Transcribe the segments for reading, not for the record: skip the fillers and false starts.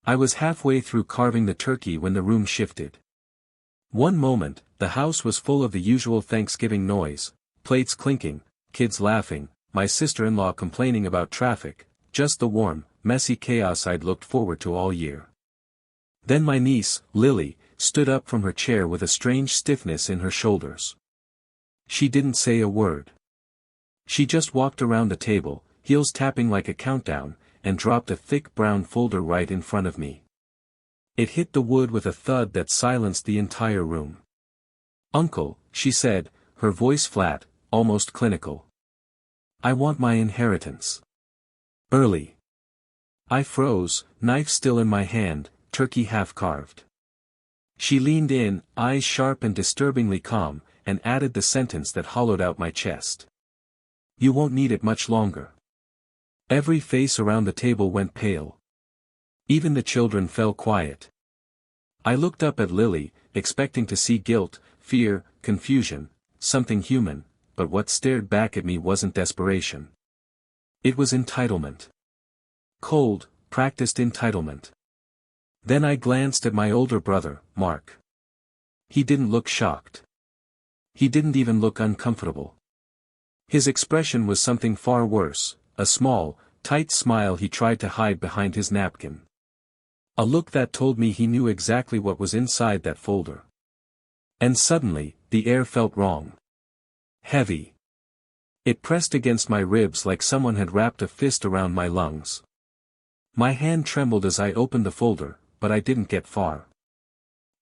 I was halfway through carving the turkey when the room shifted. One moment, the house was full of the usual Thanksgiving noise, plates clinking, kids laughing, my sister-in-law complaining about traffic, just the warm, messy chaos I'd looked forward to all year. Then my niece, Lily, stood up from her chair with a strange stiffness in her shoulders. She didn't say a word. She just walked around the table, heels tapping like a countdown, and dropped a thick brown folder right in front of me. It hit the wood with a thud that silenced the entire room. "Uncle," she said, her voice flat, almost clinical. "I want my inheritance. Early." I froze, knife still in my hand, turkey half carved. She leaned in, eyes sharp and disturbingly calm, and added the sentence that hollowed out my chest. "You won't need it much longer." Every face around the table went pale. Even the children fell quiet. I looked up at Lily, expecting to see guilt, fear, confusion, something human, but what stared back at me wasn't desperation. It was entitlement. Cold, practiced entitlement. Then I glanced at my older brother, Mark. He didn't look shocked. He didn't even look uncomfortable. His expression was something far worse, a small, tight smile he tried to hide behind his napkin. A look that told me he knew exactly what was inside that folder. And suddenly, the air felt wrong. Heavy. It pressed against my ribs like someone had wrapped a fist around my lungs. My hand trembled as I opened the folder, but I didn't get far.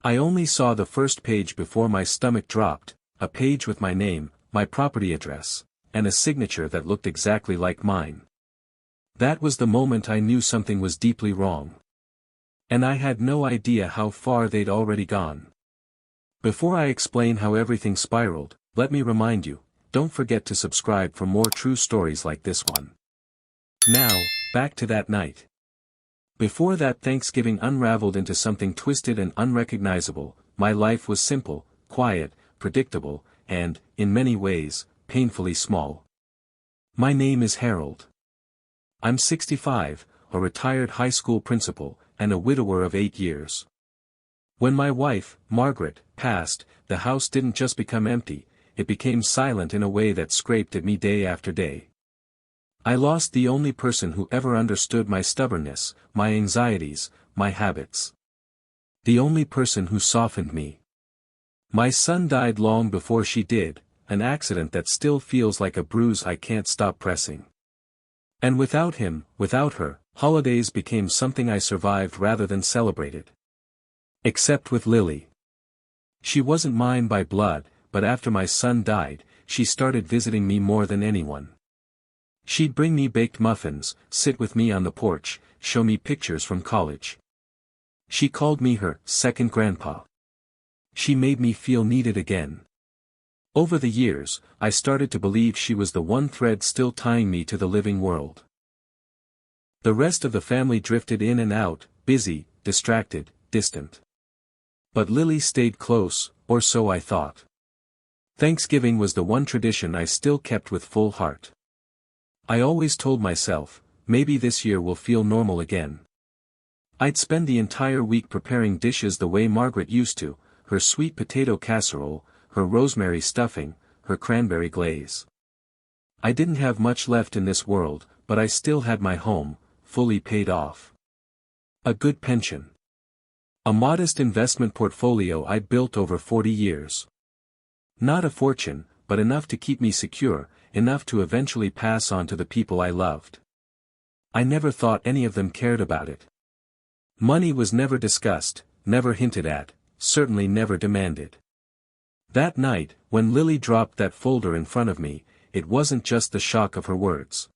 I only saw the first page before my stomach dropped, a page with my name, my property address, and a signature that looked exactly like mine. That was the moment I knew something was deeply wrong. And I had no idea how far they'd already gone. Before I explain how everything spiraled, let me remind you, don't forget to subscribe for more true stories like this one. Now, back to that night. Before that Thanksgiving unraveled into something twisted and unrecognizable, my life was simple, quiet, predictable, and, in many ways, painfully small. My name is Harold. I'm 65, a retired high school principal, and a widower of 8 years. When my wife, Margaret, passed, the house didn't just become empty, it became silent in a way that scraped at me day after day. I lost the only person who ever understood my stubbornness, my anxieties, my habits. The only person who softened me. My son died long before she did, an accident that still feels like a bruise I can't stop pressing. And without him, without her, holidays became something I survived rather than celebrated. Except with Lily. She wasn't mine by blood, but after my son died, she started visiting me more than anyone. She'd bring me baked muffins, sit with me on the porch, show me pictures from college. She called me her second grandpa. She made me feel needed again. Over the years, I started to believe she was the one thread still tying me to the living world. The rest of the family drifted in and out, busy, distracted, distant. But Lily stayed close, or so I thought. Thanksgiving was the one tradition I still kept with full heart. I always told myself, maybe this year will feel normal again. I'd spend the entire week preparing dishes the way Margaret used to, her sweet potato casserole, her rosemary stuffing, her cranberry glaze. I didn't have much left in this world, but I still had my home, fully paid off. A good pension. A modest investment portfolio I'd built over 40 years. Not a fortune, but enough to keep me secure, enough to eventually pass on to the people I loved. I never thought any of them cared about it. Money was never discussed, never hinted at, certainly never demanded. That night, when Lily dropped that folder in front of me, it wasn't just the shock of her words.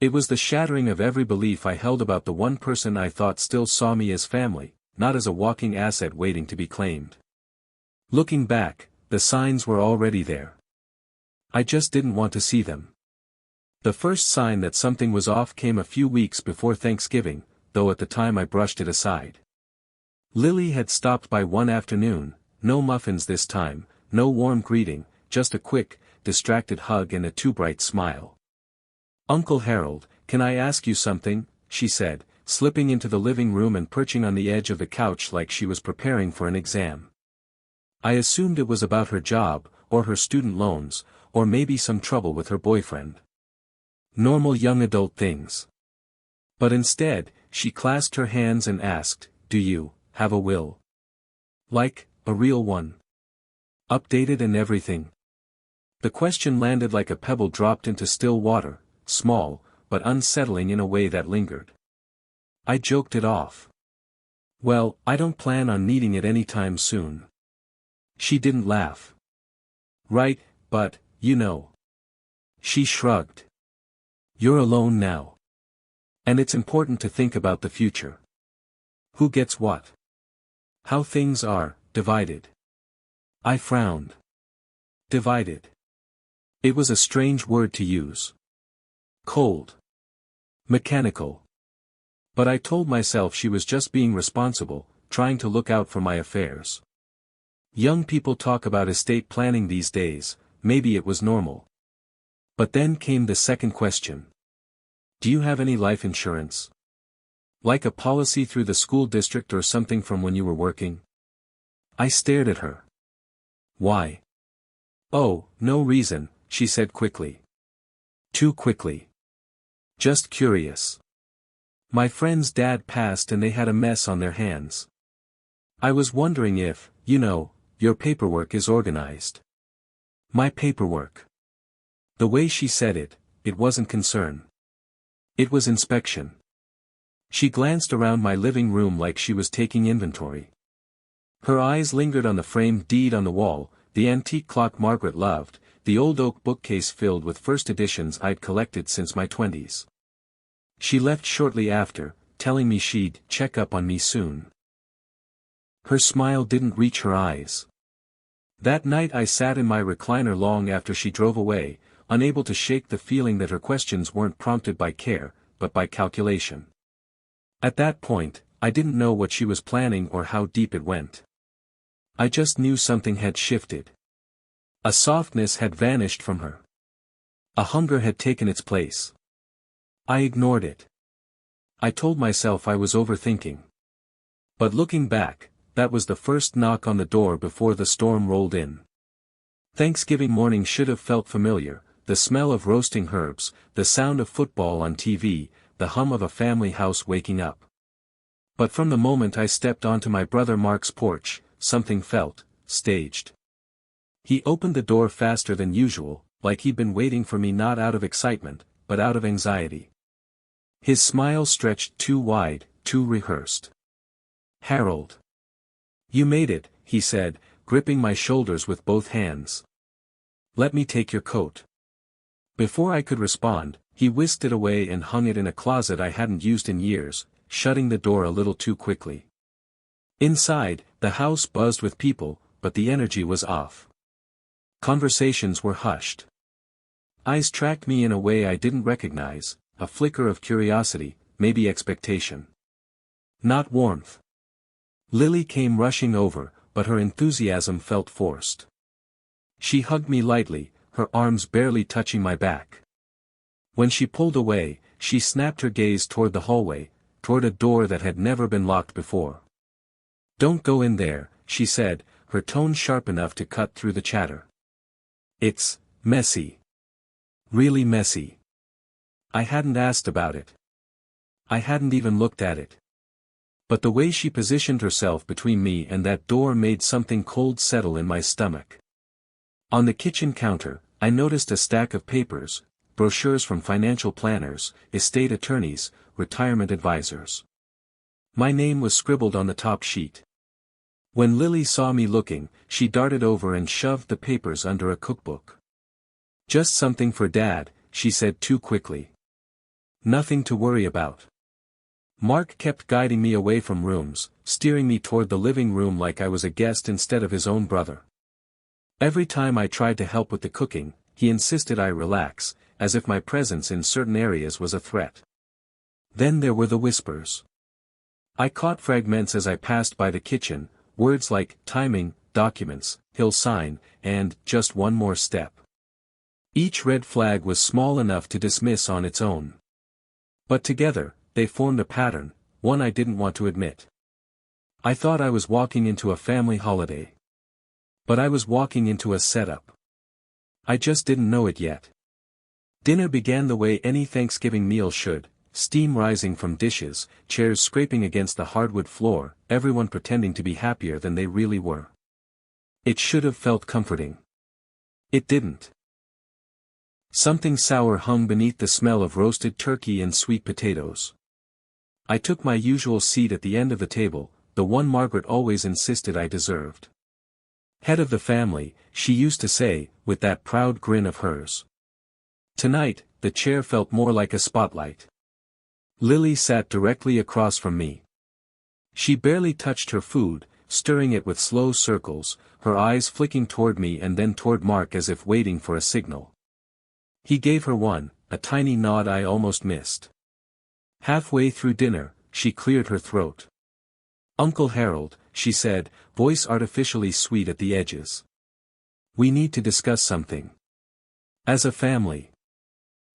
It was the shattering of every belief I held about the one person I thought still saw me as family, not as a walking asset waiting to be claimed. Looking back, the signs were already there. I just didn't want to see them. The first sign that something was off came a few weeks before Thanksgiving, though at the time I brushed it aside. Lily had stopped by one afternoon, no muffins this time, no warm greeting, just a quick, distracted hug and a too bright smile. "Uncle Harold, can I ask you something?" she said, slipping into the living room and perching on the edge of the couch like she was preparing for an exam. I assumed it was about her job, or her student loans, or maybe some trouble with her boyfriend. Normal young adult things. But instead, she clasped her hands and asked, "Do you have a will? Like, a real one? Updated and everything?" The question landed like a pebble dropped into still water, small, but unsettling in a way that lingered. I joked it off. "Well, I don't plan on needing it anytime soon." She didn't laugh. "Right, but, you know." She shrugged. "You're alone now. And it's important to think about the future. Who gets what? How things are, divided." I frowned. Divided. It was a strange word to use. Cold. Mechanical. But I told myself she was just being responsible, trying to look out for my affairs. Young people talk about estate planning these days, maybe it was normal. But then came the second question. "Do you have any life insurance? Like a policy through the school district or something from when you were working?" I stared at her. "Why?" "Oh, no reason," she said quickly. Too quickly. "Just curious. My friend's dad passed and they had a mess on their hands. I was wondering if, your paperwork is organized." My paperwork. The way she said it, it wasn't concern. It was inspection. She glanced around my living room like she was taking inventory. Her eyes lingered on the framed deed on the wall, the antique clock Margaret loved, the old oak bookcase filled with first editions I'd collected since my 20s. She left shortly after, telling me she'd check up on me soon. Her smile didn't reach her eyes. That night I sat in my recliner long after she drove away, unable to shake the feeling that her questions weren't prompted by care, but by calculation. At that point, I didn't know what she was planning or how deep it went. I just knew something had shifted. A softness had vanished from her. A hunger had taken its place. I ignored it. I told myself I was overthinking. But looking back, that was the first knock on the door before the storm rolled in. Thanksgiving morning should have felt familiar, the smell of roasting herbs, the sound of football on TV, the hum of a family house waking up. But from the moment I stepped onto my brother Mark's porch, something felt staged. He opened the door faster than usual, like he'd been waiting for me not out of excitement, but out of anxiety. His smile stretched too wide, too rehearsed. "Harold. You made it," he said, gripping my shoulders with both hands. "Let me take your coat." Before I could respond, he whisked it away and hung it in a closet I hadn't used in years, shutting the door a little too quickly. Inside, the house buzzed with people, but the energy was off. Conversations were hushed. Eyes tracked me in a way I didn't recognize, a flicker of curiosity, maybe expectation. Not warmth. Lily came rushing over, but her enthusiasm felt forced. She hugged me lightly, her arms barely touching my back. When she pulled away, she snapped her gaze toward the hallway, toward a door that had never been locked before. "Don't go in there," she said, her tone sharp enough to cut through the chatter. "It's messy. Really messy." I hadn't asked about it. I hadn't even looked at it. But the way she positioned herself between me and that door made something cold settle in my stomach. On the kitchen counter, I noticed a stack of papers, brochures from financial planners, estate attorneys, retirement advisors. My name was scribbled on the top sheet. When Lily saw me looking, she darted over and shoved the papers under a cookbook. "Just something for Dad," she said too quickly. "Nothing to worry about." Mark kept guiding me away from rooms, steering me toward the living room like I was a guest instead of his own brother. Every time I tried to help with the cooking, he insisted I relax, as if my presence in certain areas was a threat. Then there were the whispers. I caught fragments as I passed by the kitchen, words like timing, documents, he'll sign, and just one more step. Each red flag was small enough to dismiss on its own. But together, they formed a pattern, one I didn't want to admit. I thought I was walking into a family holiday. But I was walking into a setup. I just didn't know it yet. Dinner began the way any Thanksgiving meal should, steam rising from dishes, chairs scraping against the hardwood floor, everyone pretending to be happier than they really were. It should have felt comforting. It didn't. Something sour hung beneath the smell of roasted turkey and sweet potatoes. I took my usual seat at the end of the table, the one Margaret always insisted I deserved. Head of the family, she used to say, with that proud grin of hers. Tonight, the chair felt more like a spotlight. Lily sat directly across from me. She barely touched her food, stirring it with slow circles, her eyes flicking toward me and then toward Mark as if waiting for a signal. He gave her one, a tiny nod I almost missed. Halfway through dinner, she cleared her throat. "Uncle Harold," she said, voice artificially sweet at the edges. "We need to discuss something. As a family."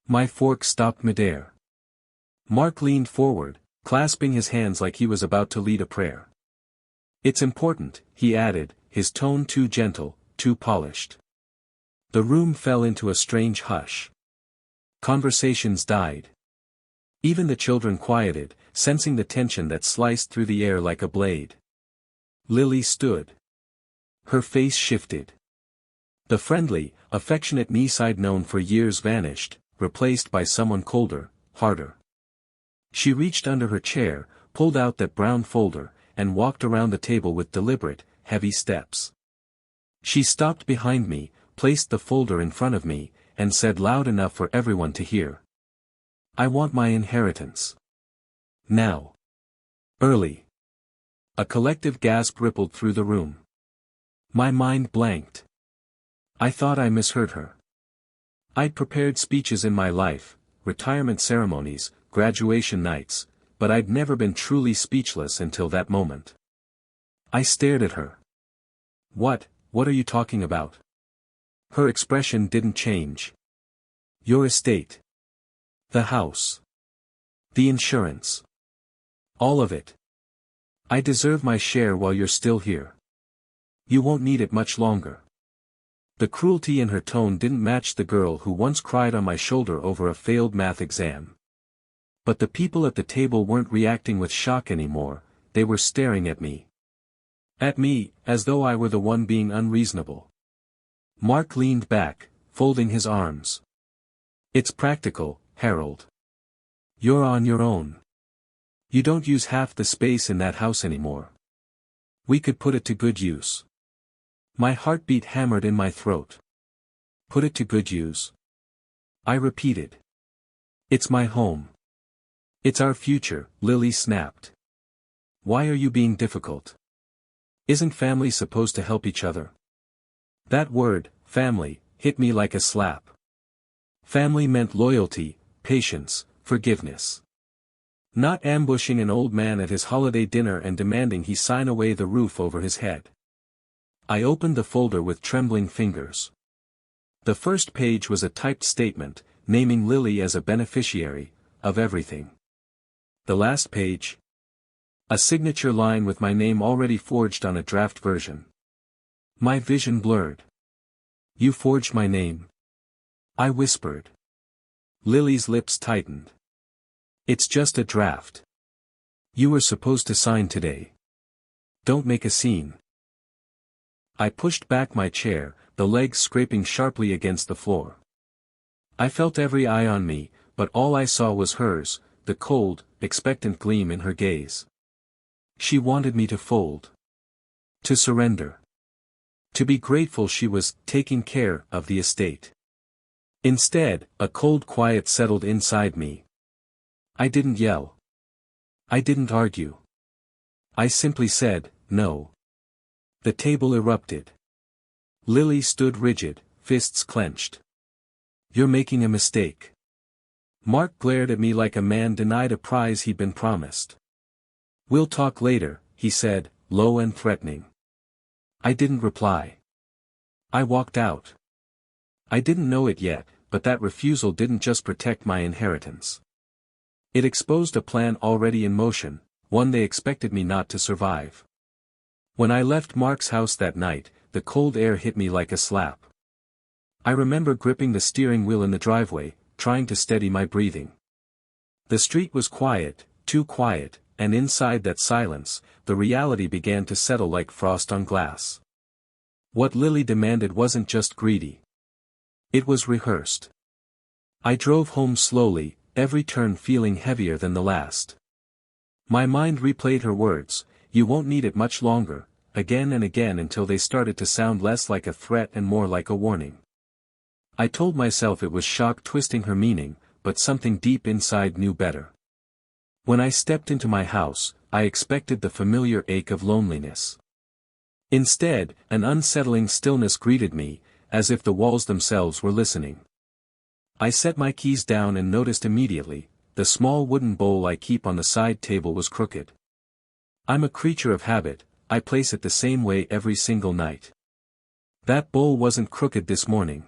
My fork stopped midair. Mark leaned forward, clasping his hands like he was about to lead a prayer. "It's important," he added, his tone too gentle, too polished. The room fell into a strange hush. Conversations died. Even the children quieted, sensing the tension that sliced through the air like a blade. Lily stood. Her face shifted. The friendly, affectionate niece I'd known for years vanished, replaced by someone colder, harder. She reached under her chair, pulled out that brown folder, and walked around the table with deliberate, heavy steps. She stopped behind me, placed the folder in front of me, and said loud enough for everyone to hear. "I want my inheritance. Now. Early." A collective gasp rippled through the room. My mind blanked. I thought I misheard her. I'd prepared speeches in my life, retirement ceremonies, graduation nights, but I'd never been truly speechless until that moment. I stared at her. What are you talking about?" Her expression didn't change. "Your estate. The house. The insurance. All of it. I deserve my share while you're still here. You won't need it much longer." The cruelty in her tone didn't match the girl who once cried on my shoulder over a failed math exam. But the people at the table weren't reacting with shock anymore, they were staring at me. At me, as though I were the one being unreasonable. Mark leaned back, folding his arms. "It's practical, Harold. You're on your own. You don't use half the space in that house anymore. We could put it to good use." My heartbeat hammered in my throat. "Put it to good use?" I repeated. "It's my home. It's our future," Lily snapped. "Why are you being difficult? Isn't family supposed to help each other?" That word, family, hit me like a slap. Family meant loyalty, patience, forgiveness. Not ambushing an old man at his holiday dinner and demanding he sign away the roof over his head. I opened the folder with trembling fingers. The first page was a typed statement, naming Lily as a beneficiary of everything. The last page? A signature line with my name already forged on a draft version. My vision blurred. "You forged my name?" I whispered. Lily's lips tightened. "It's just a draft. You were supposed to sign today. Don't make a scene." I pushed back my chair, the legs scraping sharply against the floor. I felt every eye on me, but all I saw was hers, the cold, expectant gleam in her gaze. She wanted me to fold. To surrender. To be grateful she was taking care of the estate. Instead, a cold quiet settled inside me. I didn't yell. I didn't argue. I simply said, no. The table erupted. Lily stood rigid, fists clenched. "You're making a mistake." Mark glared at me like a man denied a prize he'd been promised. "We'll talk later," he said, low and threatening. I didn't reply. I walked out. I didn't know it yet, but that refusal didn't just protect my inheritance. It exposed a plan already in motion, one they expected me not to survive. When I left Mark's house that night, the cold air hit me like a slap. I remember gripping the steering wheel in the driveway, trying to steady my breathing. The street was quiet, too quiet, and inside that silence, the reality began to settle like frost on glass. What Lily demanded wasn't just greedy. It was rehearsed. I drove home slowly, every turn feeling heavier than the last. My mind replayed her words, "You won't need it much longer," again and again until they started to sound less like a threat and more like a warning. I told myself it was shock twisting her meaning, but something deep inside knew better. When I stepped into my house, I expected the familiar ache of loneliness. Instead, an unsettling stillness greeted me, as if the walls themselves were listening. I set my keys down and noticed immediately, the small wooden bowl I keep on the side table was crooked. I'm a creature of habit, I place it the same way every single night. That bowl wasn't crooked this morning.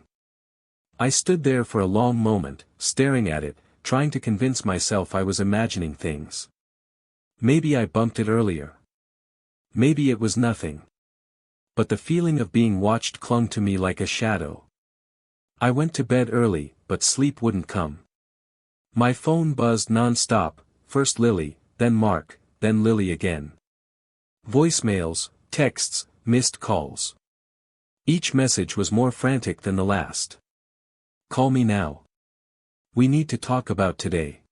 I stood there for a long moment, staring at it, trying to convince myself I was imagining things. Maybe I bumped it earlier. Maybe it was nothing. But the feeling of being watched clung to me like a shadow. I went to bed early, but sleep wouldn't come. My phone buzzed non-stop, first Lily, then Mark, then Lily again. Voicemails, texts, missed calls. Each message was more frantic than the last. "Call me now. We need to talk about today.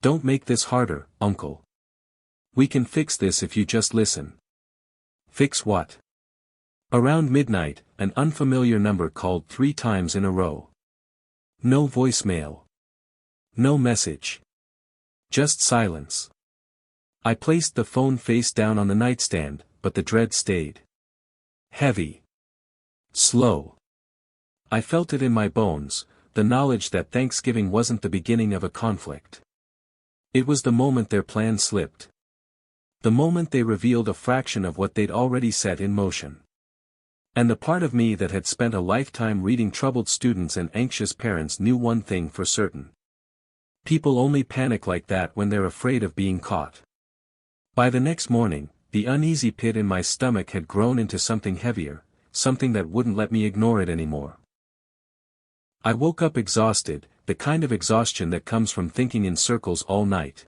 Don't make this harder, Uncle. We can fix this if you just listen." Fix what? Around midnight, an unfamiliar number called 3 times in a row. No voicemail. No message. Just silence. I placed the phone face down on the nightstand, but the dread stayed. Heavy. Slow. I felt it in my bones, the knowledge that Thanksgiving wasn't the beginning of a conflict. It was the moment their plan slipped. The moment they revealed a fraction of what they'd already set in motion. And the part of me that had spent a lifetime reading troubled students and anxious parents knew one thing for certain. People only panic like that when they're afraid of being caught. By the next morning, the uneasy pit in my stomach had grown into something heavier, something that wouldn't let me ignore it anymore. I woke up exhausted, the kind of exhaustion that comes from thinking in circles all night.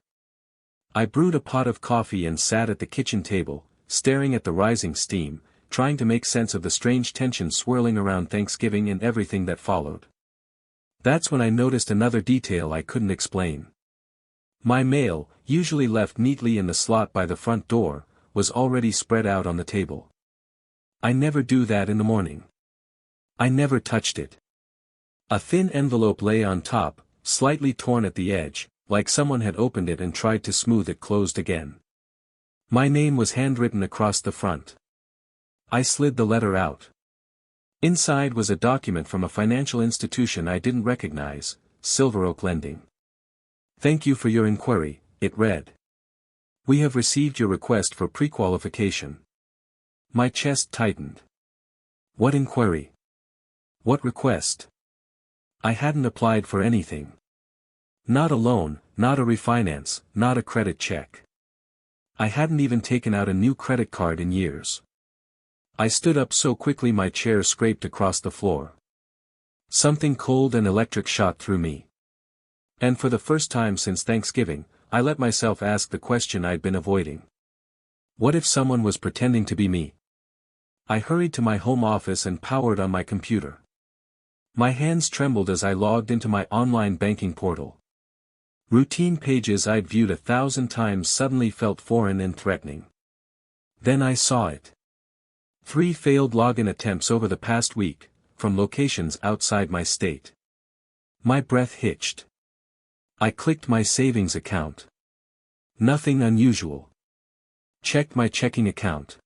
I brewed a pot of coffee and sat at the kitchen table, staring at the rising steam, trying to make sense of the strange tension swirling around Thanksgiving and everything that followed. That's when I noticed another detail I couldn't explain. My mail, usually left neatly in the slot by the front door, was already spread out on the table. I never do that in the morning. I never touched it. A thin envelope lay on top, slightly torn at the edge, like someone had opened it and tried to smooth it closed again. My name was handwritten across the front. I slid the letter out. Inside was a document from a financial institution I didn't recognize, Silver Oak Lending. "Thank you for your inquiry," it read. "We have received your request for pre-qualification." My chest tightened. What inquiry? What request? I hadn't applied for anything. Not a loan, not a refinance, not a credit check. I hadn't even taken out a new credit card in years. I stood up so quickly my chair scraped across the floor. Something cold and electric shot through me. And for the first time since Thanksgiving, I let myself ask the question I'd been avoiding. What if someone was pretending to be me? I hurried to my home office and powered on my computer. My hands trembled as I logged into my online banking portal. Routine pages I'd viewed 1,000 times suddenly felt foreign and threatening. Then I saw it. 3 failed login attempts over the past week, from locations outside my state. My breath hitched. I clicked my savings account. Nothing unusual. Checked my checking account.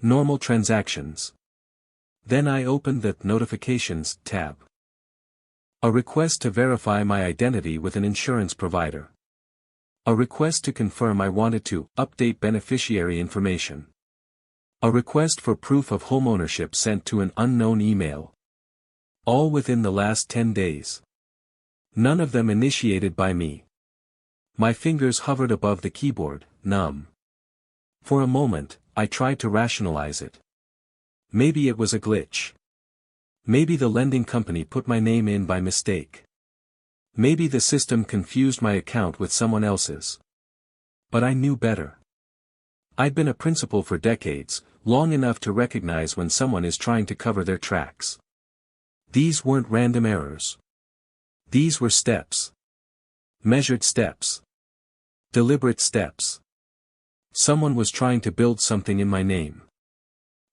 Normal transactions. Then I opened the Notifications tab. A request to verify my identity with an insurance provider. A request to confirm I wanted to update beneficiary information. A request for proof of homeownership sent to an unknown email. All within the last 10 days. None of them initiated by me. My fingers hovered above the keyboard, numb. For a moment, I tried to rationalize it. Maybe it was a glitch. Maybe the lending company put my name in by mistake. Maybe the system confused my account with someone else's. But I knew better. I'd been a principal for decades, long enough to recognize when someone is trying to cover their tracks. These weren't random errors. These were steps. Measured steps. Deliberate steps. Someone was trying to build something in my name.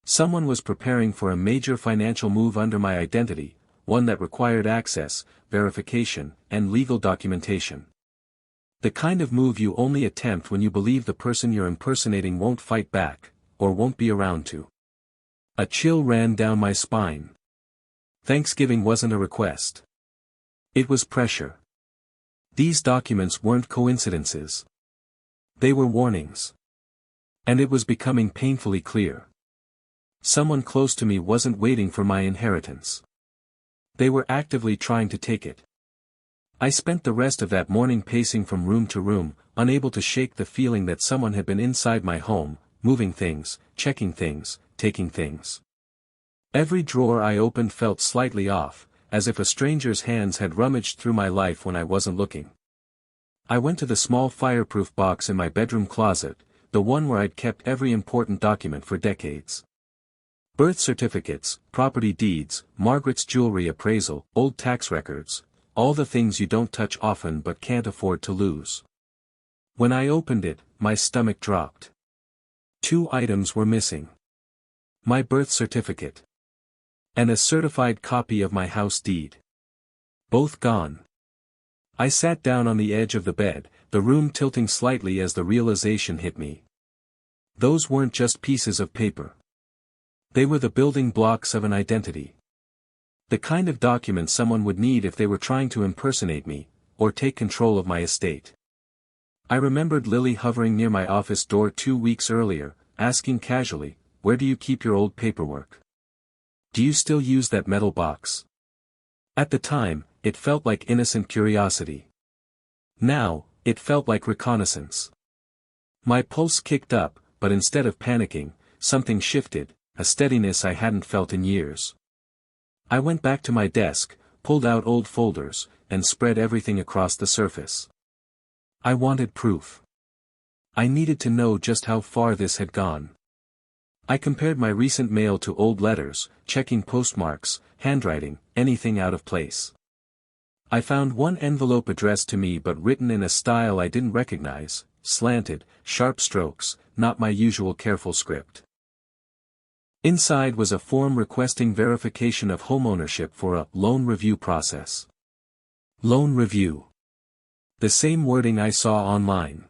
Someone was preparing for a major financial move under my identity, one that required access, verification, and legal documentation. The kind of move you only attempt when you believe the person you're impersonating won't fight back, or won't be around to. A chill ran down my spine. Thanksgiving wasn't a request. It was pressure. These documents weren't coincidences. They were warnings. And it was becoming painfully clear. Someone close to me wasn't waiting for my inheritance. They were actively trying to take it. I spent the rest of that morning pacing from room to room, unable to shake the feeling that someone had been inside my home, moving things, checking things, taking things. Every drawer I opened felt slightly off, as if a stranger's hands had rummaged through my life when I wasn't looking. I went to the small fireproof box in my bedroom closet, the one where I'd kept every important document for decades. Birth certificates, property deeds, Margaret's jewelry appraisal, old tax records, all the things you don't touch often but can't afford to lose. When I opened it, my stomach dropped. 2 items were missing. My birth certificate. And a certified copy of my house deed. Both gone. I sat down on the edge of the bed, the room tilting slightly as the realization hit me. Those weren't just pieces of paper. They were the building blocks of an identity. The kind of document someone would need if they were trying to impersonate me, or take control of my estate. I remembered Lily hovering near my office door 2 weeks earlier, asking casually, "Where do you keep your old paperwork? Do you still use that metal box?" At the time, it felt like innocent curiosity. Now, it felt like reconnaissance. My pulse kicked up, but instead of panicking, something shifted, a steadiness I hadn't felt in years. I went back to my desk, pulled out old folders, and spread everything across the surface. I wanted proof. I needed to know just how far this had gone. I compared my recent mail to old letters, checking postmarks, handwriting, anything out of place. I found one envelope addressed to me but written in a style I didn't recognize, slanted, sharp strokes, not my usual careful script. Inside was a form requesting verification of homeownership for a loan review process. Loan review. The same wording I saw online.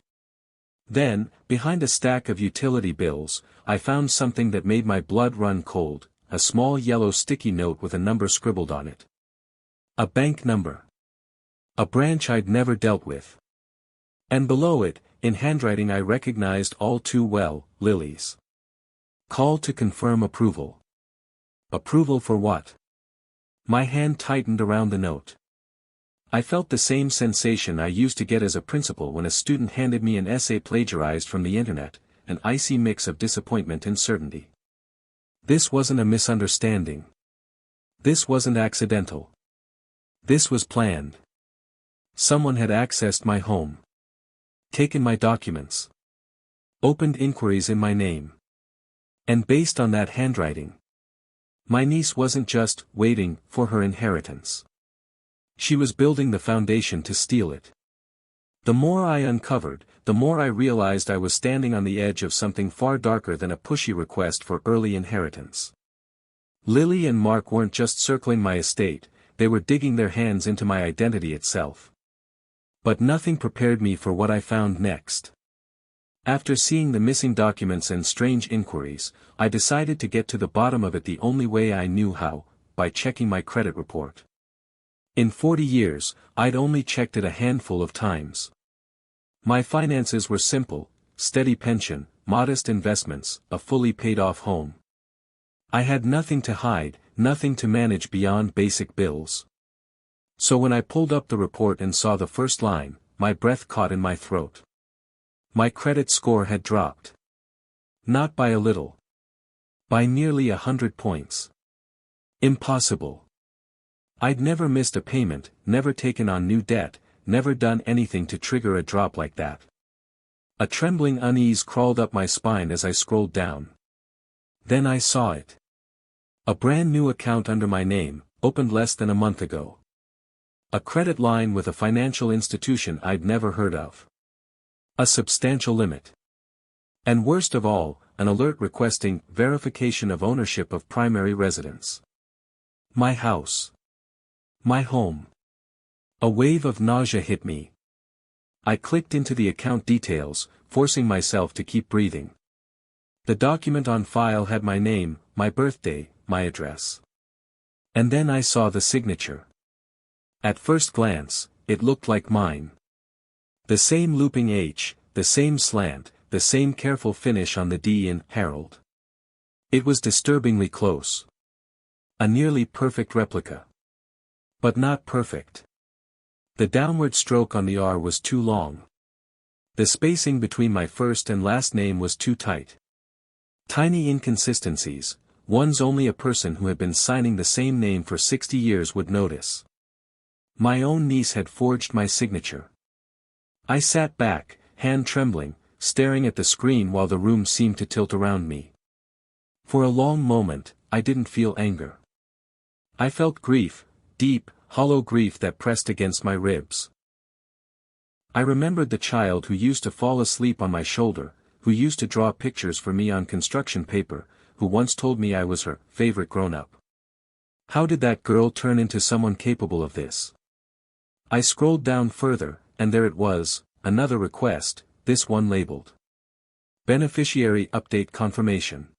Then, behind a stack of utility bills, I found something that made my blood run cold, a small yellow sticky note with a number scribbled on it. A bank number. A branch I'd never dealt with. And below it, in handwriting I recognized all too well, Lily's. Call to confirm approval. Approval for what? My hand tightened around the note. I felt the same sensation I used to get as a principal when a student handed me an essay plagiarized from the internet, an icy mix of disappointment and certainty. This wasn't a misunderstanding. This wasn't accidental. This was planned. Someone had accessed my home. Taken my documents. Opened inquiries in my name. And based on that handwriting, my niece wasn't just waiting for her inheritance. She was building the foundation to steal it. The more I uncovered, the more I realized I was standing on the edge of something far darker than a pushy request for early inheritance. Lily and Mark weren't just circling my estate, they were digging their hands into my identity itself. But nothing prepared me for what I found next. After seeing the missing documents and strange inquiries, I decided to get to the bottom of it the only way I knew how, by checking my credit report. In 40 years, I'd only checked it a handful of times. My finances were simple, steady pension, modest investments, a fully paid-off home. I had nothing to hide, nothing to manage beyond basic bills. So when I pulled up the report and saw the first line, my breath caught in my throat. My credit score had dropped. Not by a little. By nearly 100 points. Impossible. I'd never missed a payment, never taken on new debt, never done anything to trigger a drop like that. A trembling unease crawled up my spine as I scrolled down. Then I saw it. A brand new account under my name, opened less than a month ago. A credit line with a financial institution I'd never heard of. A substantial limit. And worst of all, an alert requesting verification of ownership of primary residence. My house. My home. A wave of nausea hit me. I clicked into the account details, forcing myself to keep breathing. The document on file had my name, my birthday, my address. And then I saw the signature. At first glance, it looked like mine. The same looping H, the same slant, the same careful finish on the D in Harold. It was disturbingly close. A nearly perfect replica. But not perfect. The downward stroke on the R was too long. The spacing between my first and last name was too tight. Tiny inconsistencies, ones only a person who had been signing the same name for 60 years would notice. My own niece had forged my signature. I sat back, hand trembling, staring at the screen while the room seemed to tilt around me. For a long moment, I didn't feel anger. I felt grief, deep, hollow grief that pressed against my ribs. I remembered the child who used to fall asleep on my shoulder, who used to draw pictures for me on construction paper, who once told me I was her favorite grown-up. How did that girl turn into someone capable of this? I scrolled down further, and there it was, another request, this one labeled Beneficiary Update Confirmation.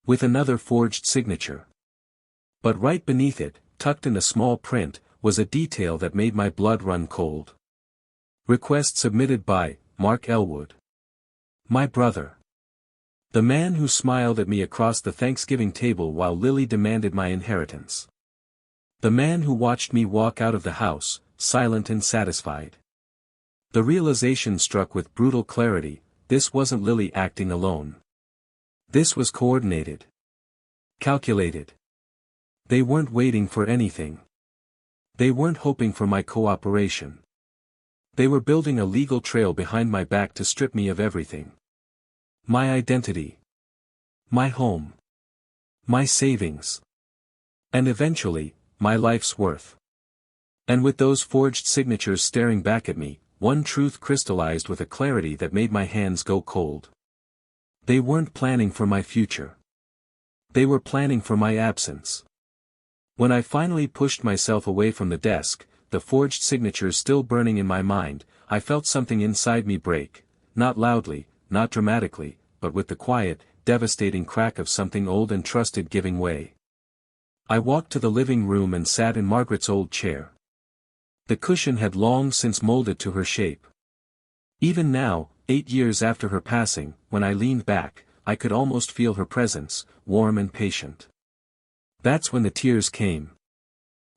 With another forged signature. But right beneath it, tucked in a small print, was a detail that made my blood run cold. Request submitted by Mark Elwood. My brother. The man who smiled at me across the Thanksgiving table while Lily demanded my inheritance. The man who watched me walk out of the house, silent and satisfied. The realization struck with brutal clarity, this wasn't Lily acting alone. This was coordinated. Calculated. They weren't waiting for anything. They weren't hoping for my cooperation. They were building a legal trail behind my back to strip me of everything. My identity. My home. My savings. And eventually, my life's worth. And with those forged signatures staring back at me, one truth crystallized with a clarity that made my hands go cold. They weren't planning for my future. They were planning for my absence. When I finally pushed myself away from the desk, the forged signatures still burning in my mind, I felt something inside me break, not loudly, not dramatically, but with the quiet, devastating crack of something old and trusted giving way. I walked to the living room and sat in Margaret's old chair. The cushion had long since molded to her shape. Even now, 8 years after her passing, when I leaned back, I could almost feel her presence, warm and patient. That's when the tears came.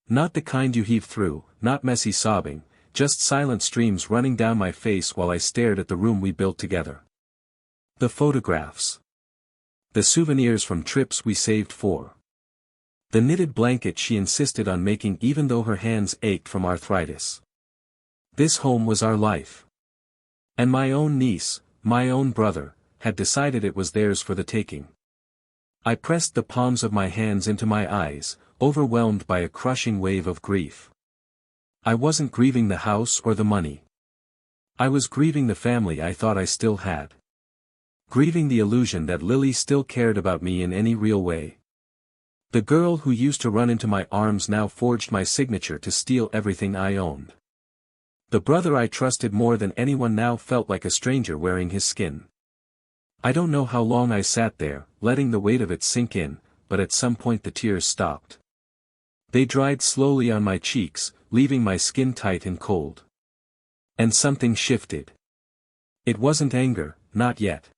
Not the kind you heave through, not messy sobbing, just silent streams running down my face while I stared at the room we built together. The photographs. The souvenirs from trips we saved for. The knitted blanket she insisted on making even though her hands ached from arthritis. This home was our life. And my own niece, my own brother, had decided it was theirs for the taking. I pressed the palms of my hands into my eyes, overwhelmed by a crushing wave of grief. I wasn't grieving the house or the money. I was grieving the family I thought I still had. Grieving the illusion that Lily still cared about me in any real way. The girl who used to run into my arms now forged my signature to steal everything I owned. The brother I trusted more than anyone now felt like a stranger wearing his skin. I don't know how long I sat there, letting the weight of it sink in, but at some point the tears stopped. They dried slowly on my cheeks, leaving my skin tight and cold. And something shifted. It wasn't anger, not yet.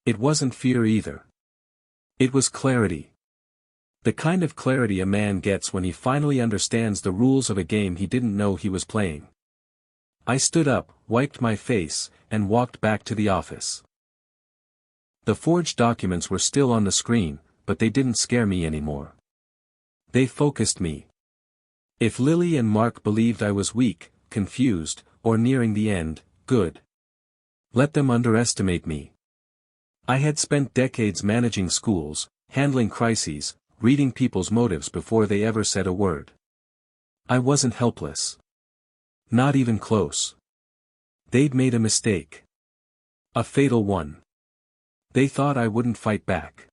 It wasn't fear either. It was clarity. The kind of clarity a man gets when he finally understands the rules of a game he didn't know he was playing. I stood up, wiped my face, and walked back to the office. The forged documents were still on the screen, but they didn't scare me anymore. They focused me. If Lily and Mark believed I was weak, confused, or nearing the end, good. Let them underestimate me. I had spent decades managing schools, handling crises, reading people's motives before they ever said a word. I wasn't helpless. Not even close. They'd made a mistake. A fatal one. They thought I wouldn't fight back.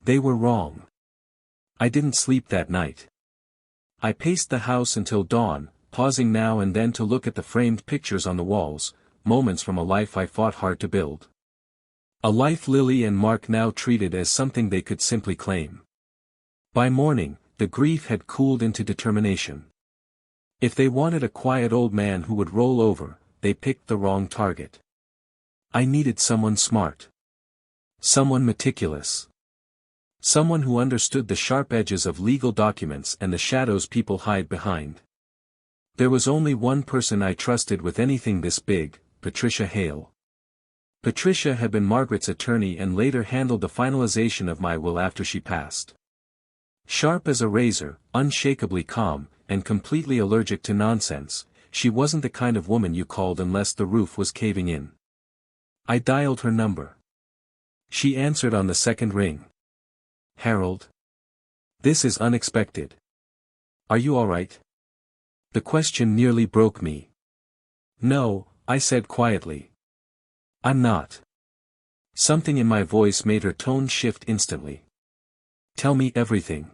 They were wrong. I didn't sleep that night. I paced the house until dawn, pausing now and then to look at the framed pictures on the walls, moments from a life I fought hard to build. A life Lily and Mark now treated as something they could simply claim. By morning, the grief had cooled into determination. If they wanted a quiet old man who would roll over, they picked the wrong target. I needed someone smart. Someone meticulous. Someone who understood the sharp edges of legal documents and the shadows people hide behind. There was only one person I trusted with anything this big, Patricia Hale. Patricia had been Margaret's attorney and later handled the finalization of my will after she passed. Sharp as a razor, unshakably calm, and completely allergic to nonsense, she wasn't the kind of woman you called unless the roof was caving in. I dialed her number. She answered on the second ring. Harold? This is unexpected. Are you all right? The question nearly broke me. No, I said quietly. I'm not. Something in my voice made her tone shift instantly. Tell me everything.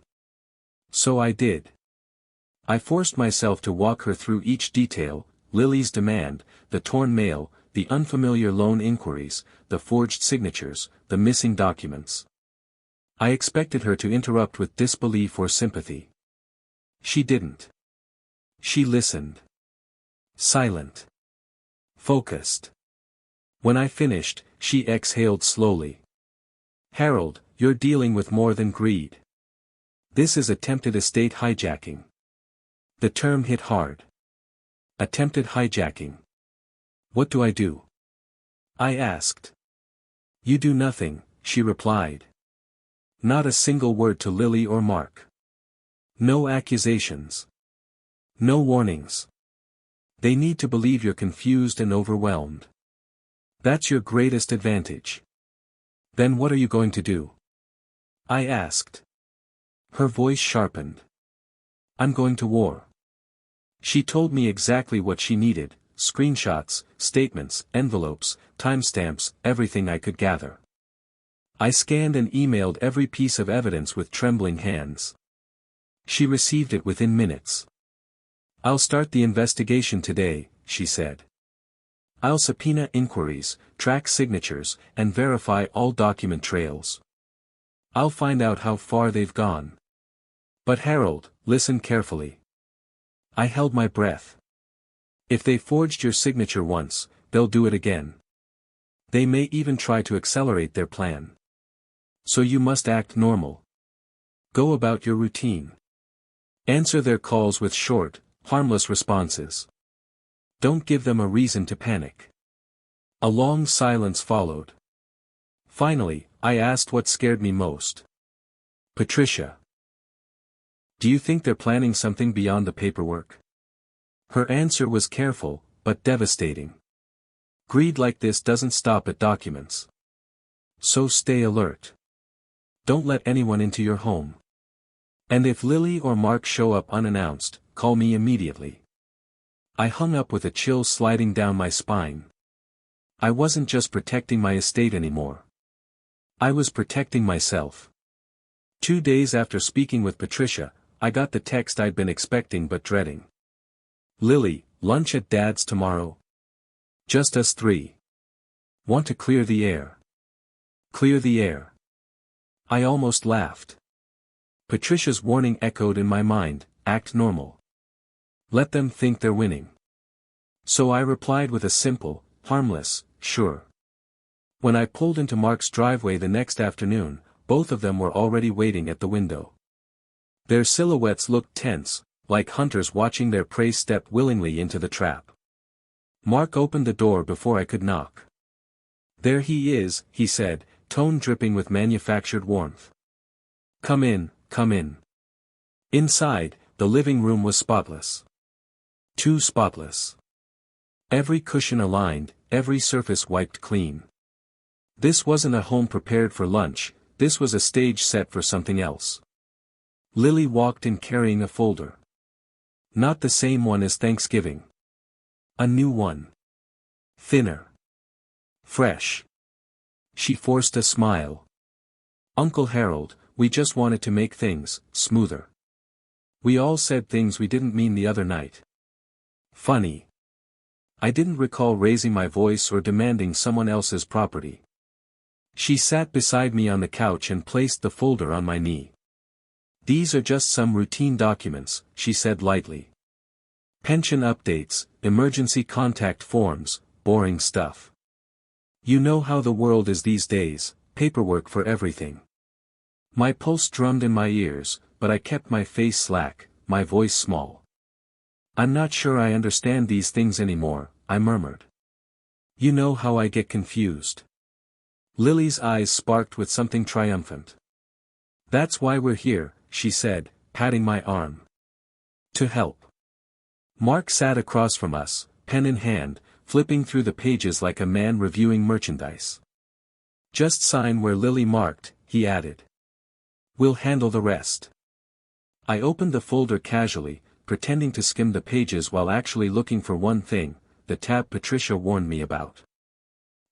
So I did. I forced myself to walk her through each detail: Lily's demand, the torn mail, the unfamiliar loan inquiries, the forged signatures, the missing documents. I expected her to interrupt with disbelief or sympathy. She didn't. She listened. Silent. Focused. When I finished, she exhaled slowly. Harold, you're dealing with more than greed. This is attempted estate hijacking. The term hit hard. Attempted hijacking. What do I do? I asked. You do nothing, she replied. Not a single word to Lily or Mark. No accusations. No warnings. They need to believe you're confused and overwhelmed. That's your greatest advantage. Then what are you going to do? I asked. Her voice sharpened. I'm going to war. She told me exactly what she needed: screenshots, statements, envelopes, timestamps, everything I could gather. I scanned and emailed every piece of evidence with trembling hands. She received it within minutes. I'll start the investigation today, she said. I'll subpoena inquiries, track signatures, and verify all document trails. I'll find out how far they've gone. But Harold, listen carefully. I held my breath. If they forged your signature once, they'll do it again. They may even try to accelerate their plan. So you must act normal. Go about your routine. Answer their calls with short, harmless responses. Don't give them a reason to panic. A long silence followed. Finally, I asked what scared me most. Patricia. Do you think they're planning something beyond the paperwork? Her answer was careful, but devastating. Greed like this doesn't stop at documents. So stay alert. Don't let anyone into your home. And if Lily or Mark show up unannounced, call me immediately. I hung up with a chill sliding down my spine. I wasn't just protecting my estate anymore. I was protecting myself. 2 days after speaking with Patricia, I got the text I'd been expecting but dreading. Lily, lunch at Dad's tomorrow? Just us three. Want to clear the air. Clear the air. I almost laughed. Patricia's warning echoed in my mind: act normal. Let them think they're winning. So I replied with a simple, harmless, sure. When I pulled into Mark's driveway the next afternoon, both of them were already waiting at the window. Their silhouettes looked tense, like hunters watching their prey step willingly into the trap. Mark opened the door before I could knock. "There he is," he said, tone dripping with manufactured warmth. "Come in, come in." Inside, the living room was spotless. Too spotless. Every cushion aligned, every surface wiped clean. This wasn't a home prepared for lunch, this was a stage set for something else. Lily walked in carrying a folder. Not the same one as Thanksgiving. A new one. Thinner. Fresh. She forced a smile. "Uncle Harold, we just wanted to make things smoother. We all said things we didn't mean the other night." Funny. I didn't recall raising my voice or demanding someone else's property. She sat beside me on the couch and placed the folder on my knee. "These are just some routine documents," she said lightly. "Pension updates, emergency contact forms, boring stuff. You know how the world is these days, paperwork for everything." My pulse drummed in my ears, but I kept my face slack, my voice small. "I'm not sure I understand these things anymore," I murmured. "You know how I get confused." Lily's eyes sparked with something triumphant. "That's why we're here," she said, patting my arm. "To help." Mark sat across from us, pen in hand, flipping through the pages like a man reviewing merchandise. "Just sign where Lily marked," he added. "We'll handle the rest." I opened the folder casually, pretending to skim the pages while actually looking for one thing, the tab Patricia warned me about.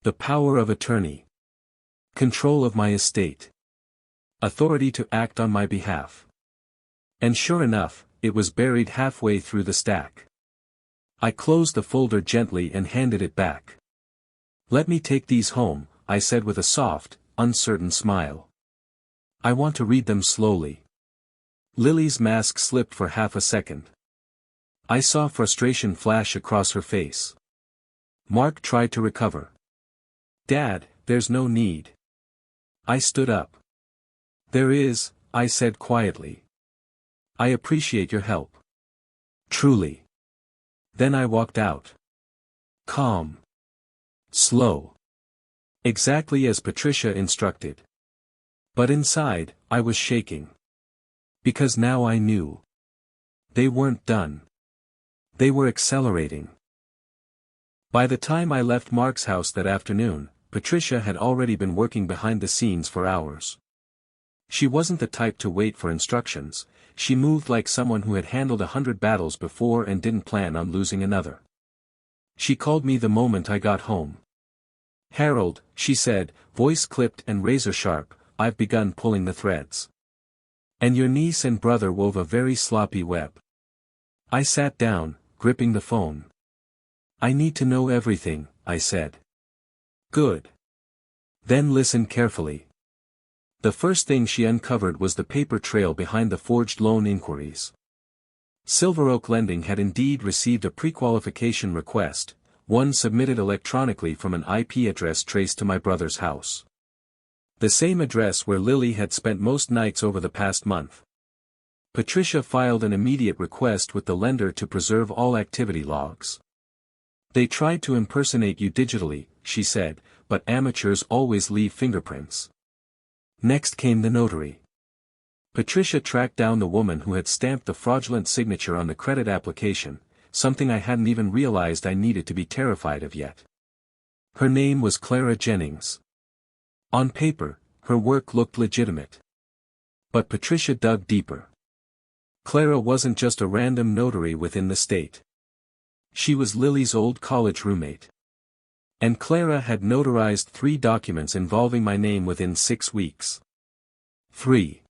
The power of attorney. Control of my estate. Authority to act on my behalf. And sure enough, it was buried halfway through the stack. I closed the folder gently and handed it back. "Let me take these home," I said with a soft, uncertain smile. "I want to read them slowly." Lily's mask slipped for half a second. I saw frustration flash across her face. Mark tried to recover. "Dad, there's no need." I stood up. "There is," I said quietly. "I appreciate your help. Truly." Then I walked out. Calm. Slow. Exactly as Patricia instructed. But inside, I was shaking. Because now I knew. They weren't done. They were accelerating. By the time I left Mark's house that afternoon, Patricia had already been working behind the scenes for hours. She wasn't the type to wait for instructions, she moved like someone who had handled 100 battles before and didn't plan on losing another. She called me the moment I got home. "Harold," she said, voice clipped and razor sharp, "I've begun pulling the threads. And your niece and brother wove a very sloppy web." I sat down, gripping the phone. "I need to know everything," I said. "Good. Then listen carefully." The first thing she uncovered was the paper trail behind the forged loan inquiries. Silver Oak Lending had indeed received a pre-qualification request, one submitted electronically from an IP address traced to my brother's house. The same address where Lily had spent most nights over the past month. Patricia filed an immediate request with the lender to preserve all activity logs. "They tried to impersonate you digitally," she said, "but amateurs always leave fingerprints." Next came the notary. Patricia tracked down the woman who had stamped the fraudulent signature on the credit application, something I hadn't even realized I needed to be terrified of yet. Her name was Clara Jennings. On paper, her work looked legitimate. But Patricia dug deeper. Clara wasn't just a random notary within the state. She was Lily's old college roommate. And Clara had notarized 3 documents involving my name within 6 weeks. 3.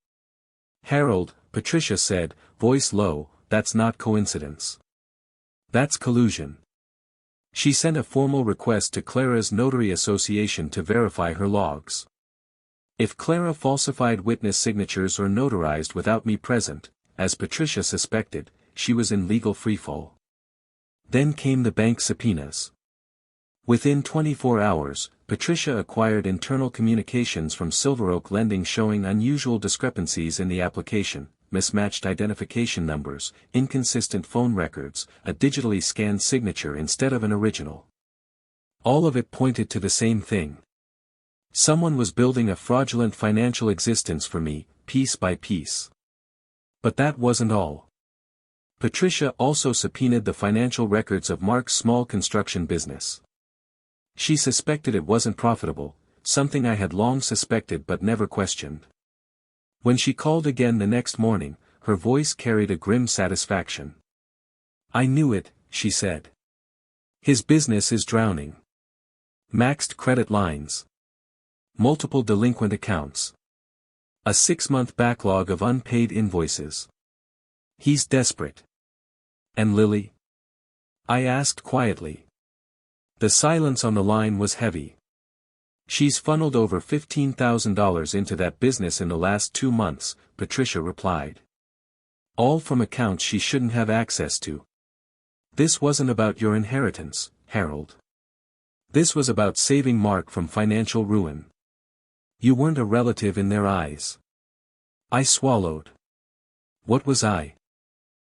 "Harold," Patricia said, voice low, "that's not coincidence. That's collusion." She sent a formal request to Clara's Notary Association to verify her logs. If Clara falsified witness signatures or notarized without me present, as Patricia suspected, she was in legal freefall. Then came the bank subpoenas. Within 24 hours, Patricia acquired internal communications from Silver Oak Lending showing unusual discrepancies in the application, mismatched identification numbers, inconsistent phone records, a digitally scanned signature instead of an original. All of it pointed to the same thing. Someone was building a fraudulent financial existence for me, piece by piece. But that wasn't all. Patricia also subpoenaed the financial records of Mark's small construction business. She suspected it wasn't profitable, something I had long suspected but never questioned. When she called again the next morning, her voice carried a grim satisfaction. "I knew it," she said. "His business is drowning. Maxed credit lines. Multiple delinquent accounts. A 6-month backlog of unpaid invoices. He's desperate." "And Lily?" I asked quietly. The silence on the line was heavy. "She's funneled over $15,000 into that business in the last 2 months, Patricia replied. "All from accounts she shouldn't have access to. This wasn't about your inheritance, Harold. This was about saving Mark from financial ruin. You weren't a relative in their eyes." I swallowed. What was I?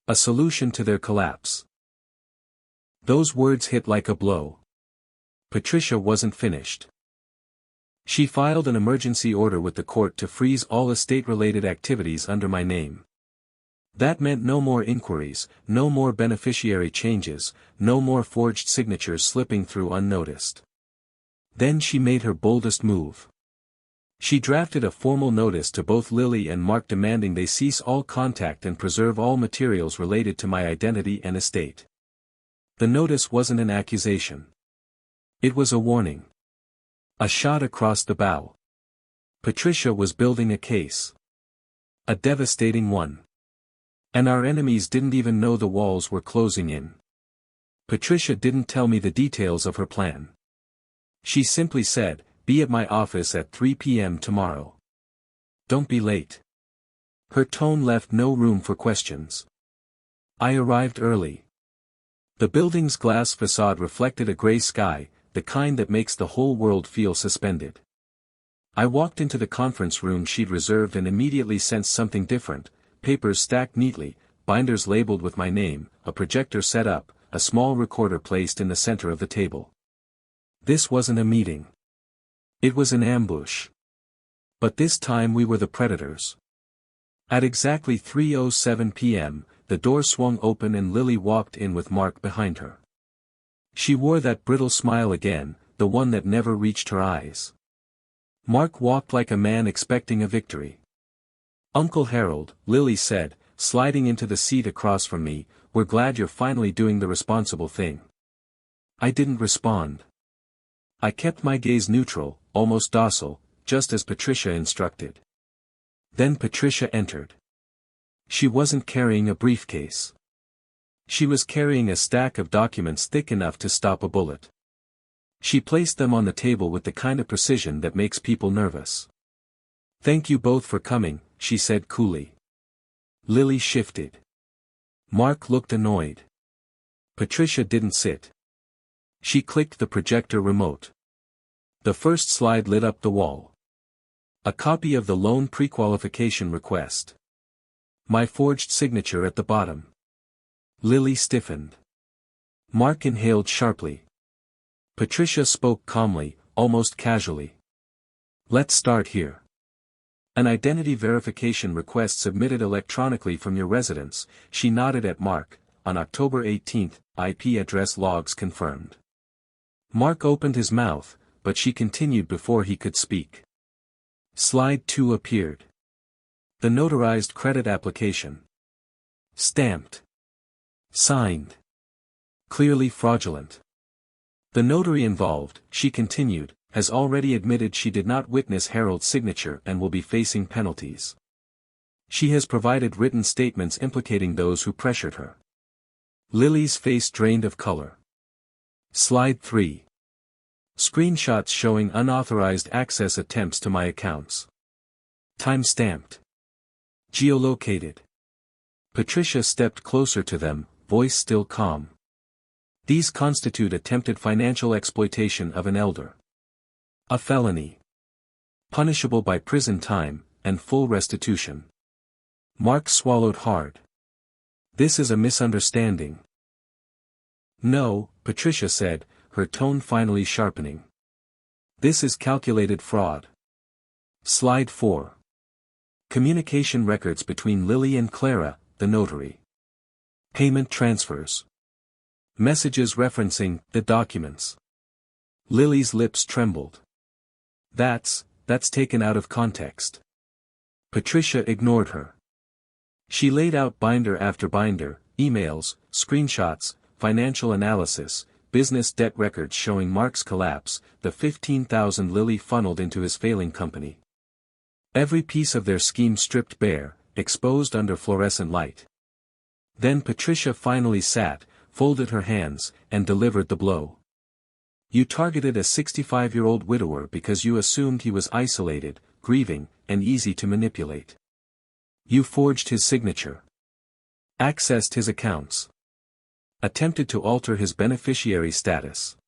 A solution to their collapse. Those words hit like a blow. Patricia wasn't finished. She filed an emergency order with the court to freeze all estate-related activities under my name. That meant no more inquiries, no more beneficiary changes, no more forged signatures slipping through unnoticed. Then she made her boldest move. She drafted a formal notice to both Lily and Mark demanding they cease all contact and preserve all materials related to my identity and estate. The notice wasn't an accusation. It was a warning. A shot across the bow. Patricia was building a case. A devastating one. And our enemies didn't even know the walls were closing in. Patricia didn't tell me the details of her plan. She simply said, "Be at my office at 3 p.m. tomorrow. Don't be late." Her tone left no room for questions. I arrived early. The building's glass facade reflected a gray sky, the kind that makes the whole world feel suspended. I walked into the conference room she'd reserved and immediately sensed something different: papers stacked neatly, binders labeled with my name, a projector set up, a small recorder placed in the center of the table. This wasn't a meeting. It was an ambush. But this time we were the predators. At exactly 3:07 p.m., the door swung open and Lily walked in with Mark behind her. She wore that brittle smile again, the one that never reached her eyes. Mark walked like a man expecting a victory. "Uncle Harold," Lily said, sliding into the seat across from me, "we're glad you're finally doing the responsible thing." I didn't respond. I kept my gaze neutral, almost docile, just as Patricia instructed. Then Patricia entered. She wasn't carrying a briefcase. She was carrying a stack of documents thick enough to stop a bullet. She placed them on the table with the kind of precision that makes people nervous. "Thank you both for coming," she said coolly. Lily shifted. Mark looked annoyed. Patricia didn't sit. She clicked the projector remote. The first slide lit up the wall. A copy of the loan pre-qualification request. My forged signature at the bottom. Lily stiffened. Mark inhaled sharply. Patricia spoke calmly, almost casually. "Let's start here. An identity verification request submitted electronically from your residence," she nodded at Mark, "on October 18, IP address logs confirmed." Mark opened his mouth, but she continued before he could speak. Slide 2 appeared. The notarized credit application. Stamped. Signed. Clearly fraudulent. "The notary involved," she continued, "has already admitted she did not witness Harold's signature and will be facing penalties. She has provided written statements implicating those who pressured her." Lily's face drained of color. Slide 3. Screenshots showing unauthorized access attempts to my accounts. Time-stamped. Geolocated. Patricia stepped closer to them, voice still calm. "These constitute attempted financial exploitation of an elder. A felony. Punishable by prison time, and full restitution." Mark swallowed hard. This is a misunderstanding. No, Patricia said, her tone finally sharpening. This is calculated fraud. Slide 4. Communication records between Lily and Clara, the notary. Payment transfers. Messages referencing the documents. Lily's lips trembled. That's taken out of context. Patricia ignored her. She laid out binder after binder, emails, screenshots, financial analysis, business debt records showing Mark's collapse, the $15,000 Lily funneled into his failing company. Every piece of their scheme stripped bare, exposed under fluorescent light. Then Patricia finally sat, folded her hands, and delivered the blow. You targeted a 65-year-old widower because you assumed he was isolated, grieving, and easy to manipulate. You forged his signature. Accessed his accounts. Attempted to alter his beneficiary status.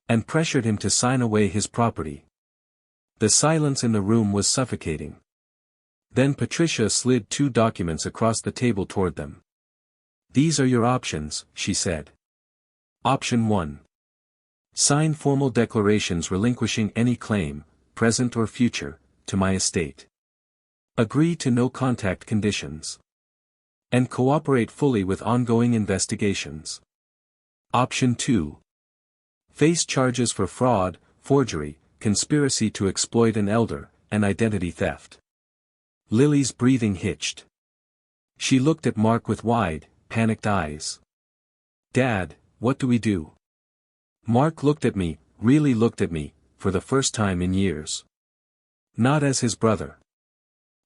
And pressured him to sign away his property. The silence in the room was suffocating. Then Patricia slid 2 documents across the table toward them. These are your options, she said. Option 1. Sign formal declarations relinquishing any claim, present or future, to my estate. Agree to no contact conditions. And cooperate fully with ongoing investigations. Option 2. Face charges for fraud, forgery, conspiracy to exploit an elder, and identity theft. Lily's breathing hitched. She looked at Mark with wide, panicked eyes. Dad, what do we do? Mark looked at me, really looked at me, for the first time in years. Not as his brother.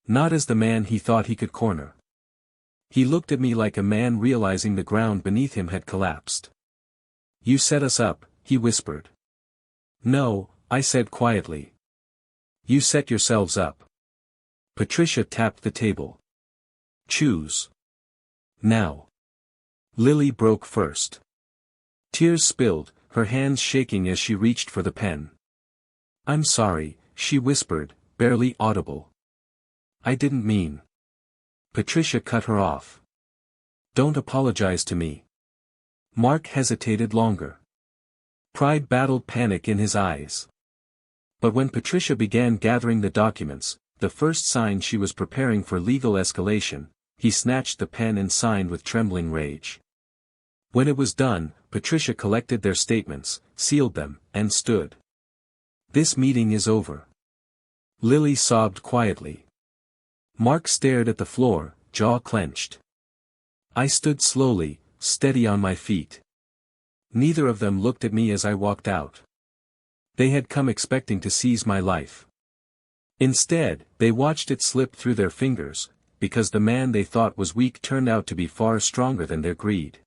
Not as the man he thought he could corner. He looked at me like a man realizing the ground beneath him had collapsed. You set us up, he whispered. No, I said quietly. You set yourselves up. Patricia tapped the table. Choose. Now. Lily broke first. Tears spilled, her hands shaking as she reached for the pen. I'm sorry, she whispered, barely audible. I didn't mean. Patricia cut her off. Don't apologize to me. Mark hesitated longer. Pride battled panic in his eyes. But when Patricia began gathering the documents, the first sign she was preparing for legal escalation, he snatched the pen and signed with trembling rage. When it was done, Patricia collected their statements, sealed them, and stood. This meeting is over. Lily sobbed quietly. Mark stared at the floor, jaw clenched. I stood slowly, steady on my feet. Neither of them looked at me as I walked out. They had come expecting to seize my life. Instead, they watched it slip through their fingers, because the man they thought was weak turned out to be far stronger than their greed.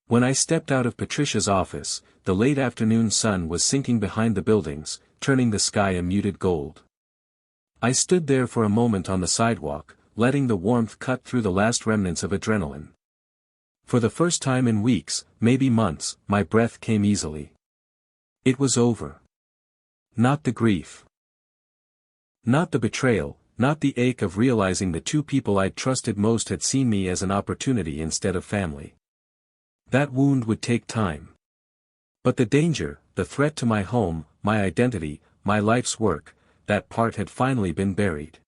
When I stepped out of Patricia's office, the late afternoon sun was sinking behind the buildings, turning the sky a muted gold. I stood there for a moment on the sidewalk, letting the warmth cut through the last remnants of adrenaline. For the first time in weeks, maybe months, my breath came easily. It was over. Not the grief. Not the betrayal, not the ache of realizing the 2 people I'd trusted most had seen me as an opportunity instead of family. That wound would take time. But the danger, the threat to my home, my identity, my life's work, that part had finally been buried.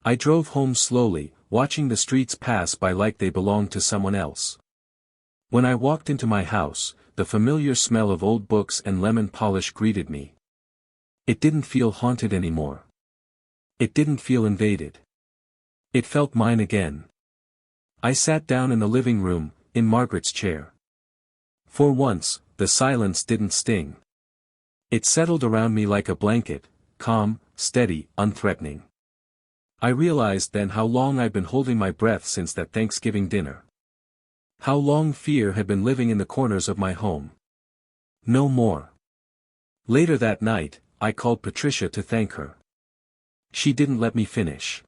I drove home slowly, watching the streets pass by like they belonged to someone else. When I walked into my house, the familiar smell of old books and lemon polish greeted me. It didn't feel haunted anymore. It didn't feel invaded. It felt mine again. I sat down in the living room, in Margaret's chair. For once, the silence didn't sting. It settled around me like a blanket, calm, steady, unthreatening. I realized then how long I'd been holding my breath since that Thanksgiving dinner. How long fear had been living in the corners of my home. No more. Later that night, I called Patricia to thank her. She didn't let me finish.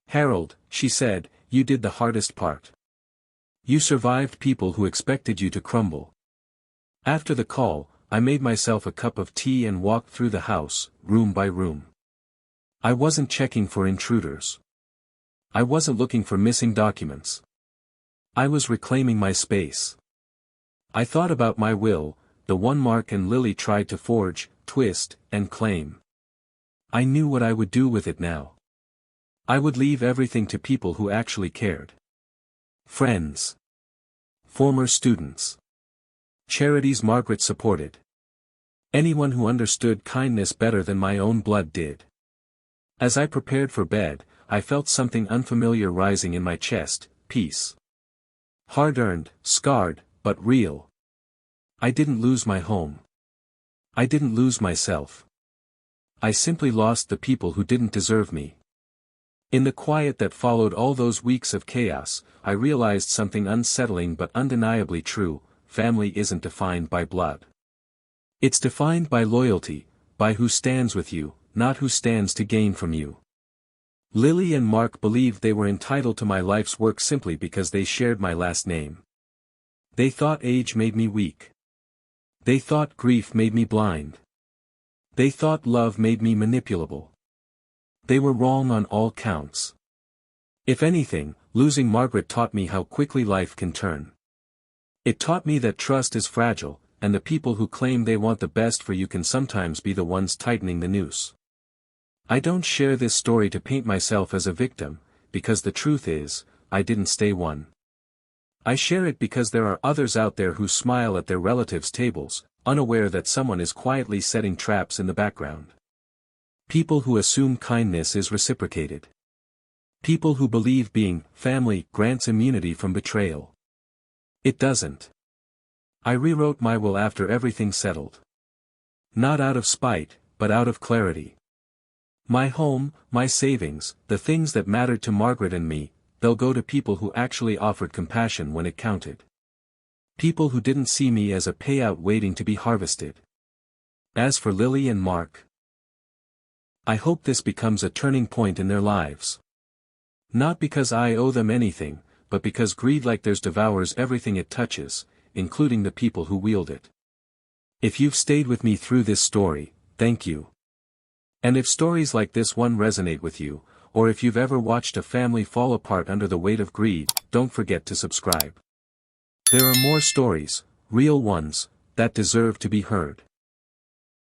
Harold, she said, you did the hardest part. You survived people who expected you to crumble. After the call, I made myself a cup of tea and walked through the house, room by room. I wasn't checking for intruders. I wasn't looking for missing documents. I was reclaiming my space. I thought about my will, the one Mark and Lily tried to forge, twist, and claim. I knew what I would do with it now. I would leave everything to people who actually cared. Friends. Former students. Charities Margaret supported. Anyone who understood kindness better than my own blood did. As I prepared for bed, I felt something unfamiliar rising in my chest, peace. Hard-earned, scarred, but real. I didn't lose my home. I didn't lose myself. I simply lost the people who didn't deserve me. In the quiet that followed all those weeks of chaos, I realized something unsettling but undeniably true: family isn't defined by blood. It's defined by loyalty, by who stands with you, not who stands to gain from you. Lily and Mark believed they were entitled to my life's work simply because they shared my last name. They thought age made me weak. They thought grief made me blind. They thought love made me manipulable. They were wrong on all counts. If anything, losing Margaret taught me how quickly life can turn. It taught me that trust is fragile, and the people who claim they want the best for you can sometimes be the ones tightening the noose. I don't share this story to paint myself as a victim, because the truth is, I didn't stay one. I share it because there are others out there who smile at their relatives' tables, unaware that someone is quietly setting traps in the background. People who assume kindness is reciprocated. People who believe being family grants immunity from betrayal. It doesn't. I rewrote my will after everything settled. Not out of spite, but out of clarity. My home, my savings, the things that mattered to Margaret and me, they'll go to people who actually offered compassion when it counted. People who didn't see me as a payout waiting to be harvested. As for Lily and Mark, I hope this becomes a turning point in their lives. Not because I owe them anything, but because greed like theirs devours everything it touches, including the people who wield it. If you've stayed with me through this story, thank you. And if stories like this one resonate with you, or if you've ever watched a family fall apart under the weight of greed, don't forget to subscribe. There are more stories, real ones, that deserve to be heard.